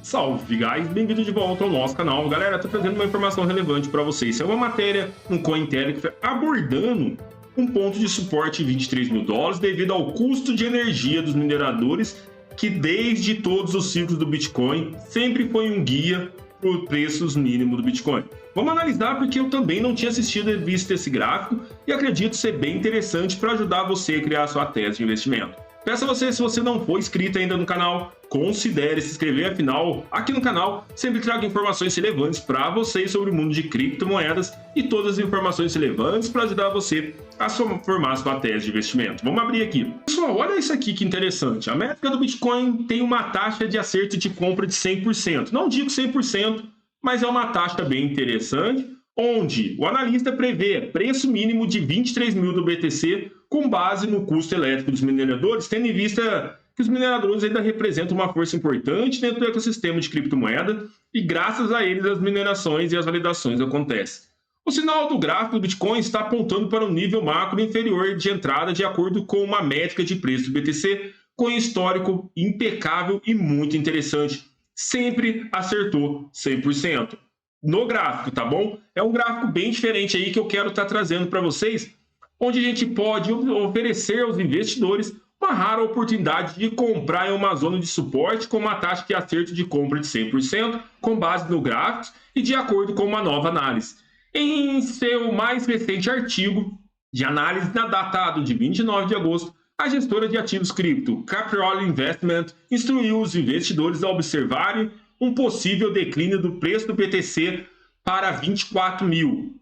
Salve, guys! Bem-vindo de volta ao nosso canal. Galera, tô trazendo uma informação relevante para vocês. Isso é uma matéria, um Cointelegraph, abordando um ponto de suporte de US$ 23 mil devido ao custo de energia dos mineradores, que desde todos os ciclos do Bitcoin sempre foi um guia para os preços mínimos do Bitcoin. Vamos analisar porque eu também não tinha assistido e visto esse gráfico e acredito ser bem interessante para ajudar você a criar a sua tese de investimento. Peço a você, se você não for inscrito ainda no canal, considere se inscrever, afinal, aqui no canal sempre trago informações relevantes para vocês sobre o mundo de criptomoedas e todas as informações relevantes para ajudar você a formar a sua tese de investimento. Vamos abrir aqui. Pessoal, olha isso aqui que interessante. A métrica do Bitcoin tem uma taxa de acerto de compra de 100%. Não digo 100%, mas é uma taxa bem interessante, onde o analista prevê preço mínimo de 23 mil do BTC com base no custo elétrico dos mineradores, tendo em vista que os mineradores ainda representam uma força importante dentro do ecossistema de criptomoeda e graças a eles as minerações e as validações acontecem. O sinal do gráfico do Bitcoin está apontando para um nível macro inferior de entrada de acordo com uma métrica de preço do BTC com histórico impecável e muito interessante. Sempre acertou 100%. No gráfico, tá bom? É um gráfico bem diferente aí que eu quero estar trazendo para vocês, onde a gente pode oferecer aos investidores uma rara oportunidade de comprar em uma zona de suporte com uma taxa de acerto de compra de 100%, com base no gráfico e de acordo com uma nova análise. Em seu mais recente artigo de análise datado de 29 de agosto, a gestora de ativos cripto, Caprioli Investment, instruiu os investidores a observarem um possível declínio do preço do BTC para 24 mil.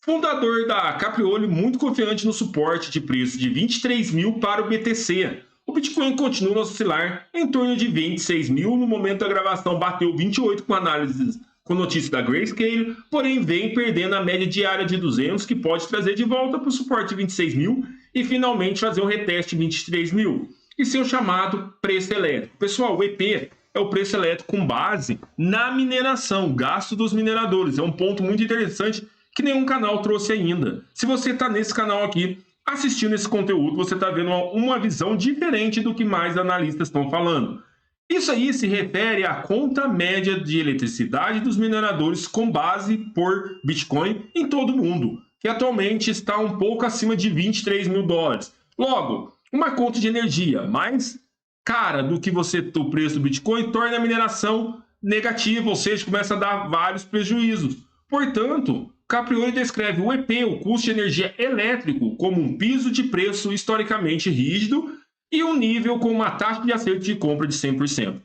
Fundador da Caprioli, muito confiante no suporte de preço de 23 mil para o BTC. O Bitcoin continua a oscilar em torno de 26 mil. No momento da gravação, bateu 28 com análises com notícia da Grayscale, porém vem perdendo a média diária de 200, que pode trazer de volta para o suporte de 26 mil e finalmente fazer um reteste de 23 mil. E seu chamado preço elétrico. Pessoal, o EP é o preço elétrico com base na mineração, gasto dos mineradores. É um ponto muito interessante que nenhum canal trouxe ainda. Se você está nesse canal aqui, assistindo esse conteúdo, você está vendo uma visão diferente do que mais analistas estão falando. Isso aí se refere à conta média de eletricidade dos mineradores com base por Bitcoin em todo o mundo, que atualmente está um pouco acima de 23 mil dólares. Logo, uma conta de energia mais cara do que o preço do Bitcoin torna a mineração negativa, ou seja, começa a dar vários prejuízos. Portanto, Caprioli descreve o EP, o custo de energia elétrico, como um piso de preço historicamente rígido e um nível com uma taxa de acerto de compra de 100%.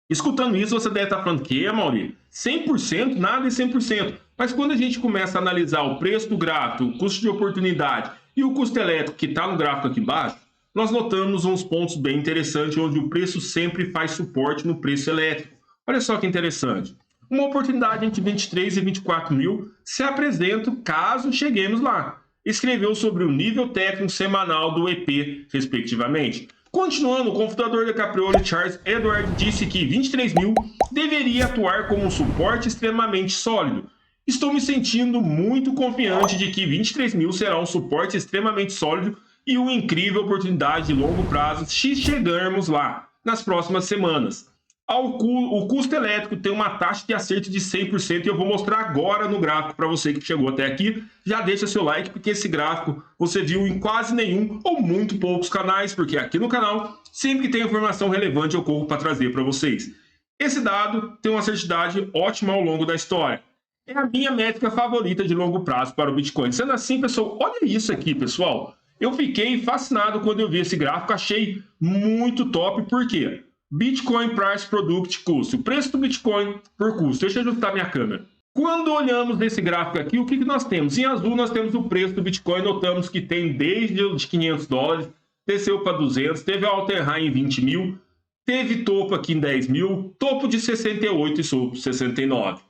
Escutando isso, você deve estar falando que, Mauri, 100%? Nada é 100%. Mas quando a gente começa a analisar o preço do gráfico, o custo de oportunidade e o custo elétrico que está no gráfico aqui embaixo, nós notamos uns pontos bem interessantes, onde o preço sempre faz suporte no preço elétrico. Olha só que interessante. Uma oportunidade entre 23 e 24 mil se apresenta caso cheguemos lá. Escreveu sobre o nível técnico semanal do EP, respectivamente. Continuando, o confundador da Caprioli, Charles Edward, disse que 23 mil deveria atuar como um suporte extremamente sólido. Estou me sentindo muito confiante de que 23 mil será um suporte extremamente sólido e uma incrível oportunidade de longo prazo se chegarmos lá nas próximas semanas. O custo elétrico tem uma taxa de acerto de 100% e eu vou mostrar agora no gráfico para você que chegou até aqui. Já deixa seu like, porque esse gráfico você viu em quase nenhum ou muito poucos canais, porque aqui no canal sempre que tem informação relevante eu corro para trazer para vocês. Esse dado tem uma acertidade ótima ao longo da história. É a minha métrica favorita de longo prazo para o Bitcoin. Sendo assim, pessoal, olha isso aqui, pessoal. Eu fiquei fascinado quando eu vi esse gráfico, achei muito top, por quê? Bitcoin Price Product Cost, o preço do Bitcoin por custo. Deixa eu ajustar minha câmera. Quando olhamos nesse gráfico aqui, o que nós temos? Em azul nós temos o preço do Bitcoin, notamos que tem desde os 500 dólares, desceu para 200, teve alta high em 20 mil, teve topo aqui em 10 mil, topo de 68 e topo 69.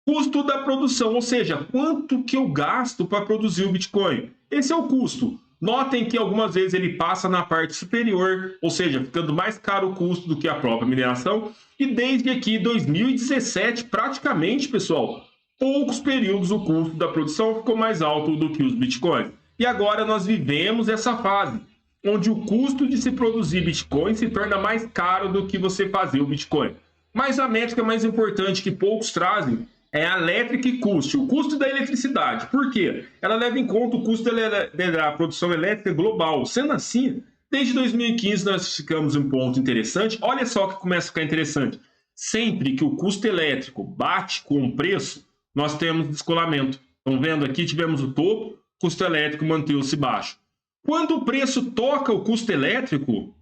Custo da produção, ou seja, quanto que eu gasto para produzir o Bitcoin. Esse é o custo. Notem que algumas vezes ele passa na parte superior, ou seja, ficando mais caro o custo do que a própria mineração. E desde aqui 2017, praticamente, pessoal, poucos períodos o custo da produção ficou mais alto do que os bitcoins. E agora nós vivemos essa fase, onde o custo de se produzir Bitcoin se torna mais caro do que você fazer o Bitcoin. Mas a métrica mais importante que poucos trazem é a electric cost, o custo da eletricidade. Por quê? Ela leva em conta o custo da produção elétrica global. Sendo assim, desde 2015 nós ficamos em um ponto interessante. Olha só que começa a ficar interessante. Sempre que o custo elétrico bate com o preço, nós temos descolamento. Estão vendo aqui? Tivemos o topo, custo elétrico manteve-se baixo. Quando o preço toca o custo elétrico,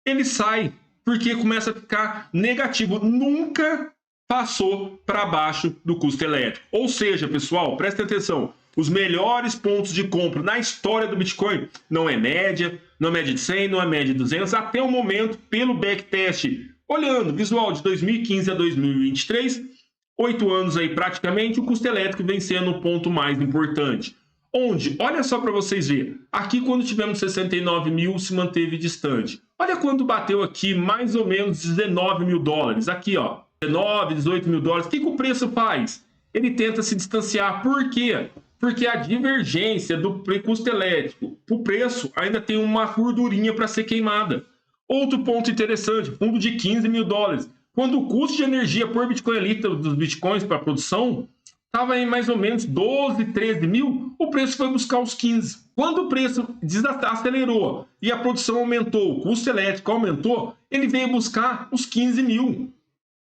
ele sai, porque começa a ficar negativo. Nunca passou para baixo do custo elétrico. Ou seja, pessoal, prestem atenção. Os melhores pontos de compra na história do Bitcoin não é média, não é média de 100, não é média de 200, até o momento, pelo backtest, olhando visual de 2015 a 2023, 8 anos aí praticamente, o custo elétrico vem sendo o ponto mais importante. Onde, olha só para vocês verem, aqui quando tivemos 69 mil se manteve distante. Olha quando bateu aqui mais ou menos 19 mil dólares, aqui ó, 19, 18 mil dólares, o que o preço faz? Ele tenta se distanciar, por quê? Porque a divergência do custo elétrico para o preço ainda tem uma gordurinha para ser queimada. Outro ponto interessante, fundo de 15 mil dólares. Quando o custo de energia por Bitcoin litro dos Bitcoins para produção estava em mais ou menos 12, 13 mil, o preço foi buscar os 15. Quando o preço acelerou e a produção aumentou, o custo elétrico aumentou, ele veio buscar os 15 mil.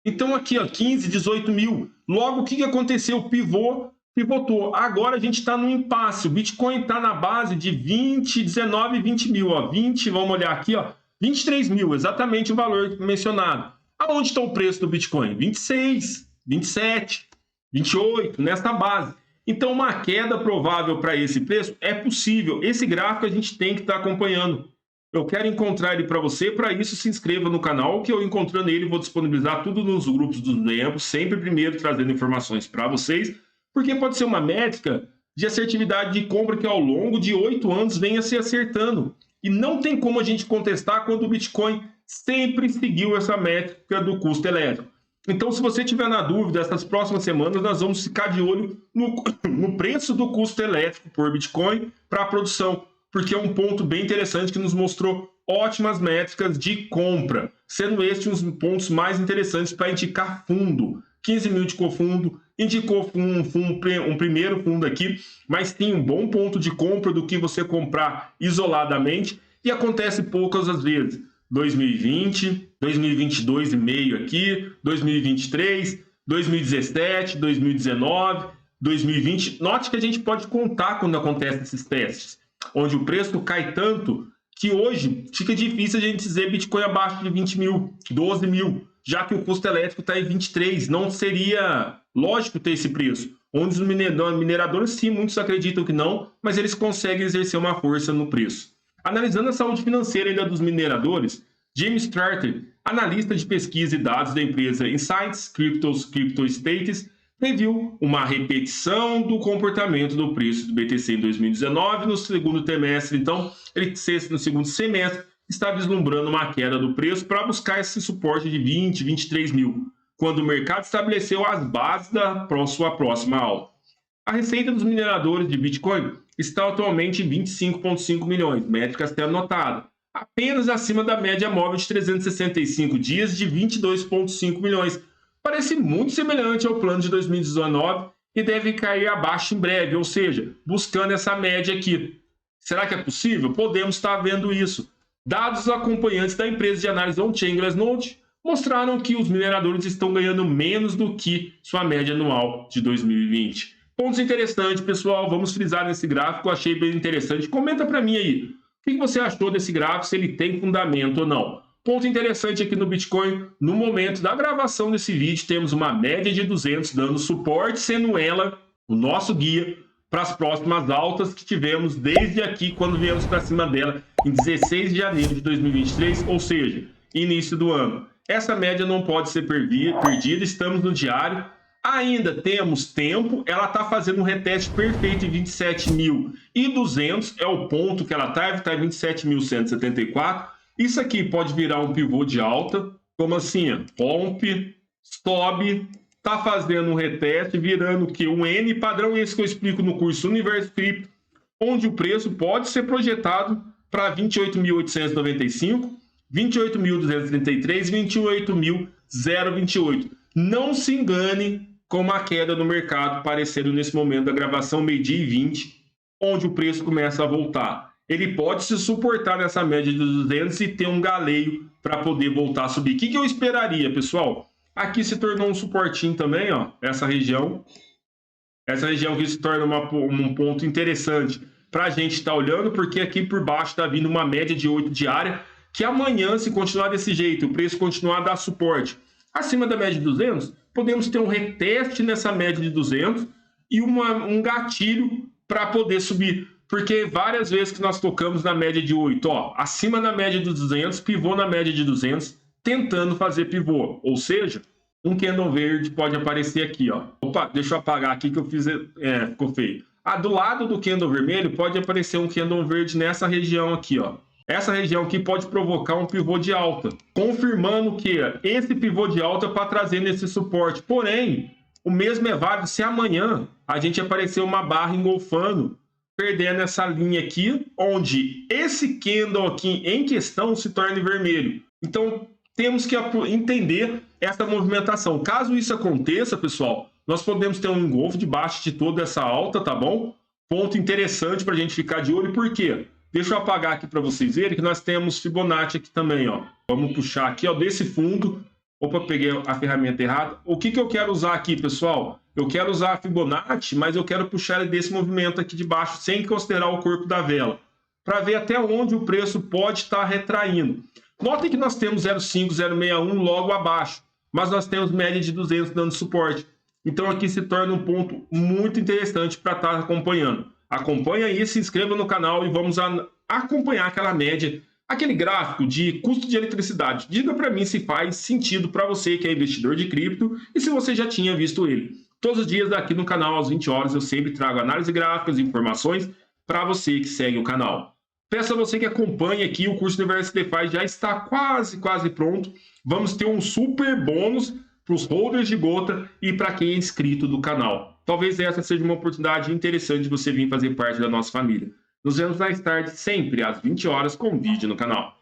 Então aqui, ó, 15, 18 mil. Logo, o que aconteceu? Pivotou. Agora a gente está no impasse. O Bitcoin está na base de 20, 19, 20 mil. Ó. 20, vamos olhar aqui, ó, 23 mil, exatamente o valor mencionado. Aonde está o preço do Bitcoin? 26, 27, 28, nessa base. Então, uma queda provável para esse preço é possível. Esse gráfico a gente tem que estar acompanhando. Eu quero encontrar ele para você, para isso se inscreva no canal, que eu encontrando ele vou disponibilizar tudo nos grupos dos membros, sempre primeiro trazendo informações para vocês, porque pode ser uma métrica de assertividade de compra que ao longo de 8 anos venha se acertando. E não tem como a gente contestar quando o Bitcoin sempre seguiu essa métrica do custo elétrico. Então, se você tiver na dúvida, essas próximas semanas nós vamos ficar de olho no preço do custo elétrico por Bitcoin para a produção, porque é um ponto bem interessante que nos mostrou ótimas métricas de compra, sendo este um dos pontos mais interessantes para indicar fundo. 15 mil indicou fundo, indicou um primeiro fundo aqui, mas tem um bom ponto de compra do que você comprar isoladamente, e acontece poucas às vezes. 2020, 2022 e meio aqui, 2023, 2017, 2019, 2020. Note que a gente pode contar quando acontecem esses testes, onde o preço cai tanto que hoje fica difícil a gente dizer Bitcoin abaixo de 20 mil, 12 mil, já que o custo elétrico está em 23. Não seria lógico ter esse preço. Onde os mineradores, sim, muitos acreditam que não, mas eles conseguem exercer uma força no preço. Analisando a saúde financeira ainda dos mineradores, James Strater, analista de pesquisa e dados da empresa Insights Crypto States, previu uma repetição do comportamento do preço do BTC em 2019 no segundo trimestre. Então, no segundo semestre, está vislumbrando uma queda do preço para buscar esse suporte de 20, 23 mil, quando o mercado estabeleceu as bases da sua próxima alta. A receita dos mineradores de Bitcoin está atualmente em 25,5 milhões, métrica a ser anotada, apenas acima da média móvel de 365 dias de 22,5 milhões. Parece muito semelhante ao plano de 2019 e deve cair abaixo em breve, ou seja, buscando essa média aqui. Será que é possível? Podemos estar vendo isso. Dados acompanhantes da empresa de análise on-chain Glassnode mostraram que os mineradores estão ganhando menos do que sua média anual de 2020. Pontos interessantes, pessoal, vamos frisar nesse gráfico, achei bem interessante. Comenta para mim aí, o que você achou desse gráfico, se ele tem fundamento ou não. Ponto interessante aqui no Bitcoin, no momento da gravação desse vídeo, temos uma média de 200 dando suporte, sendo ela o nosso guia para as próximas altas que tivemos desde aqui, quando viemos para cima dela, em 16 de janeiro de 2023, ou seja, início do ano. Essa média não pode ser perdida, estamos no diário. Ainda temos tempo, ela está fazendo um reteste perfeito em 27.200, é o ponto que ela está em 27.174. Isso aqui pode virar um pivô de alta, como assim, rompe, sobe, está fazendo um reteste, virando o que? Um N padrão, esse que eu explico no curso Universo Cripto, onde o preço pode ser projetado para 28.895, 28.233 e 0,28. Não se engane com uma queda no mercado parecendo nesse momento da gravação, meio-dia e 20, onde o preço começa a voltar. Ele pode se suportar nessa média de 200 e ter um galeio para poder voltar a subir. O que eu esperaria, pessoal? Aqui se tornou um suportinho também, ó, essa região. Essa região aqui se torna um ponto interessante para a gente estar olhando, porque aqui por baixo está vindo uma média de 8 diária, que amanhã, se continuar desse jeito, o preço continuar a dar suporte acima da média de 200, podemos ter um reteste nessa média de 200 e um gatilho para poder subir. Porque várias vezes que nós tocamos na média de 8, ó, acima da média de 200, pivô na média de 200, tentando fazer pivô. Ou seja, um candle verde pode aparecer aqui, ó. Opa, deixa eu apagar aqui que eu fiz, ficou feio. Do lado do candle vermelho pode aparecer um candle verde nessa região aqui, ó. Essa região aqui pode provocar um pivô de alta, confirmando que esse pivô de alta para trazer nesse suporte. Porém, o mesmo é válido se amanhã a gente aparecer uma barra engolfando, perdendo essa linha aqui, onde esse candle aqui em questão se torne vermelho. Então, temos que entender essa movimentação. Caso isso aconteça, pessoal, nós podemos ter um engolfo debaixo de toda essa alta, tá bom? Ponto interessante para a gente ficar de olho, por quê? Deixa eu apagar aqui para vocês verem que nós temos Fibonacci aqui também, ó. Vamos puxar aqui, ó, desse fundo. Opa, peguei a ferramenta errada. O que eu quero usar aqui, pessoal? Eu quero usar a Fibonacci, mas eu quero puxar ele desse movimento aqui de baixo, sem considerar o corpo da vela, para ver até onde o preço pode estar retraindo. Notem que nós temos 0,5, 0,61 logo abaixo, mas nós temos média de 200 dando suporte. Então aqui se torna um ponto muito interessante para estar acompanhando. Acompanha aí, se inscreva no canal e vamos acompanhar aquela média, aquele gráfico de custo de eletricidade. Diga para mim se faz sentido para você que é investidor de cripto e se você já tinha visto ele. Todos os dias aqui no canal, às 20 horas, eu sempre trago análise gráficas e informações para você que segue o canal. Peço a você que acompanhe aqui, o curso Universo DeFi já está quase pronto. Vamos ter um super bônus para os holders de gota e para quem é inscrito do canal. Talvez essa seja uma oportunidade interessante de você vir fazer parte da nossa família. Nos vemos mais tarde, sempre às 20 horas, com vídeo no canal.